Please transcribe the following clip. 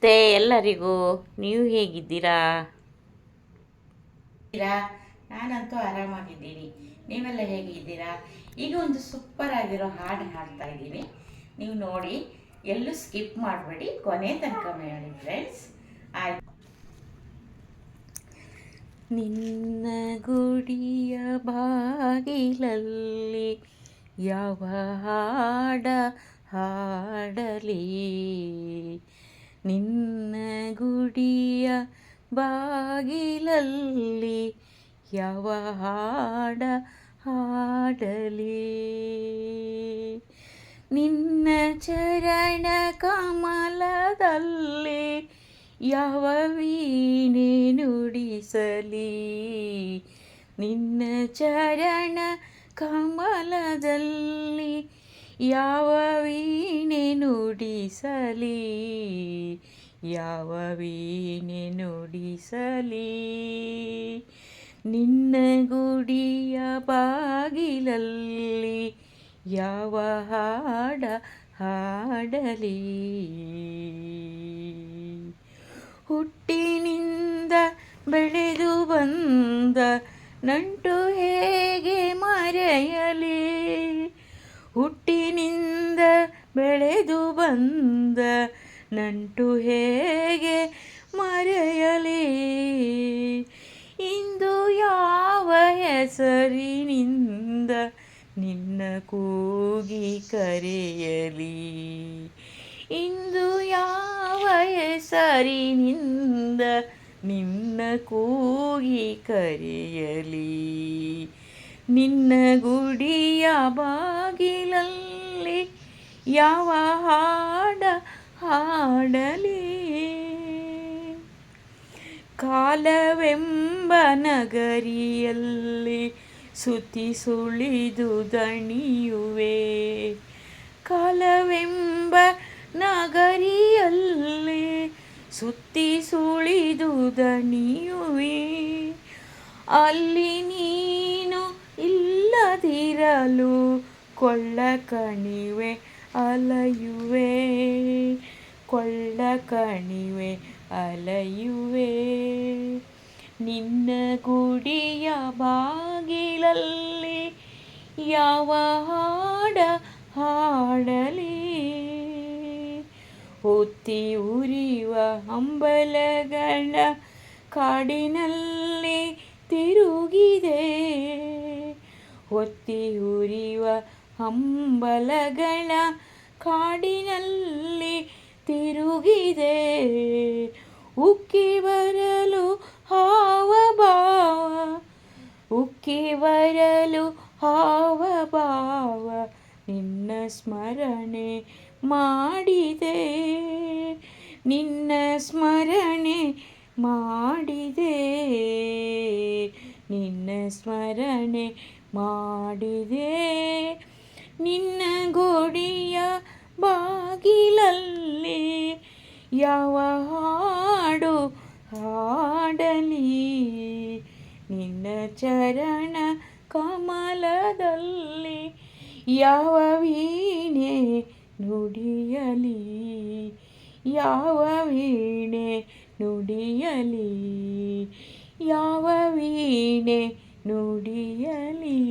ನಮಸ್ತೆ ಎಲ್ಲರಿಗೂ. ನೀವು ಹೇಗಿದ್ದೀರಾ? ನಾನಂತೂ ಆರಾಮಾಗಿದ್ದೀನಿ. ನೀವೆಲ್ಲ ಹೇಗಿದ್ದೀರಾ? ಈಗ ಒಂದು ಸೂಪರ್ ಆಗಿರೋ ಹಾಡು ಹಾಡ್ತಾ ಇದ್ದೀನಿ. ನೀವು ನೋಡಿ, ಎಲ್ಲೂ ಸ್ಕಿಪ್ ಮಾಡಬೇಡಿ, ಕೊನೆ ತನಕ ಮಾಡಿ ಫ್ರೆಂಡ್ಸ್. ಆಯ್ತು. ನಿನ್ನ ಗುಡಿಯ ಬಾಗಿಲಲ್ಲಿ ಯಾವ ಹಾಡ ಹಾಡಲಿ, ನಿನ್ನ ಗುಡಿಯ ಬಾಗಿಲಲ್ಲಿ ಯಾವ ಹಾಡ ಹಾಡಲಿ, ನಿನ್ನ ಚರಣ ಕಮಲದಲ್ಲಿ ಯಾವ ವೀಣೆ ನುಡಿಸಲಿ, ನಿನ್ನ ಚರಣ ಕಮಲದಲ್ಲಿ ಯಾವ ವೀಣೆ ನುಡಿಸಲಿ, ಯಾವ ವೀಣೆ ನುಡಿಸಲಿ, ನಿನ್ನ ಗುಡಿಯ ಬಾಗಿಲಲ್ಲಿ ಯಾವ ಹಾಡ ಹಾಡಲಿ. ಹುಟ್ಟಿನಿಂದ ಬೆಳೆದು ಬಂದ ನಂಟು ಹೇಗೆ ಮರೆಯಲಿ, ಹುಟ್ಟಿನಿಂದ ಬೆಳೆದು ಬಂದ ನಂಟು ಹೇಗೆ ಮರೆಯಲಿ, ಇಂದು ಯಾವ ಹೆಸರಿನಿಂದ ನಿನ್ನ ಕೂಗಿ ಕರೆಯಲಿ, ಇಂದು ಯಾವ ಹೆಸರಿನಿಂದ ನಿನ್ನ ಕೂಗಿ ಕರೆಯಲಿ, ನಿನ್ನ ಗುಡಿಯ ಬಾಗಿಲಲ್ಲಿ ಯಾವ ಹಾಡ ಹಾಡಲಿ. ಕಾಲವೆಂಬ ನಗರಿಯಲ್ಲಿ ಸುತ್ತಿ ಸುಳಿದು ದಣಿಯುವೆ, ಕಾಲವೆಂಬ ನಗರಿಯಲ್ಲಿ ಸುತ್ತಿ ಸುಳಿದು ದಣಿಯುವೆ, ಅಲ್ಲಿ ನೀನು ಇಲ್ಲದಿರಲು ಕೊಳ್ಳ ಕಣಿವೆ ಅಲೆಯುವೆ, ಕೊಳ್ಳ ಕಣಿವೆ ಅಲೆಯುವೆ, ನಿನ್ನ ಗುಡಿಯ ಬಾಗಿಲಲ್ಲಿ ಯಾವ ಹಾಡ ಹಾಡಲಿ. ಹೊತ್ತಿ ಉರಿಯುವ ಹಂಬಲಗಳ ಕಾಡಿನಲ್ಲಿ ತಿರುಗಿದೆ, ಹೊತ್ತಿ ಉರಿಯುವ ಹಂಬಲಗಳ ಕಾಡಿನಲ್ಲಿ ತಿರುಗಿದೆ, ಉಕ್ಕಿ ಬರಲು ಹಾವ ಭಾವ, ಉಕ್ಕಿ ಬರಲು ಹಾವ ಭಾವ, ನಿನ್ನ ಸ್ಮರಣೆ ಮಾಡಿದೆ, ನಿನ್ನ ಸ್ಮರಣೆ ಮಾಡಿದೆ, ನಿನ್ನ ಸ್ಮರಣೆ ಮಾಡಿದೆ, ನಿನ್ನ ಗೋಡಿಯ ಬಾಗಿಲಲ್ಲಿ ಯಾವ ಹಾಡು ಹಾಡಲಿ, ನಿನ್ನ ಚರಣ ಕಮಲದಲ್ಲಿ ಯಾವ ವೀಣೆ ನುಡಿಯಲಿ, ಯಾವ ವೀಣೆ ನುಡಿಯಲಿ, ಯಾವ ವೀಣೆ ನುಡಿಯಲಿ.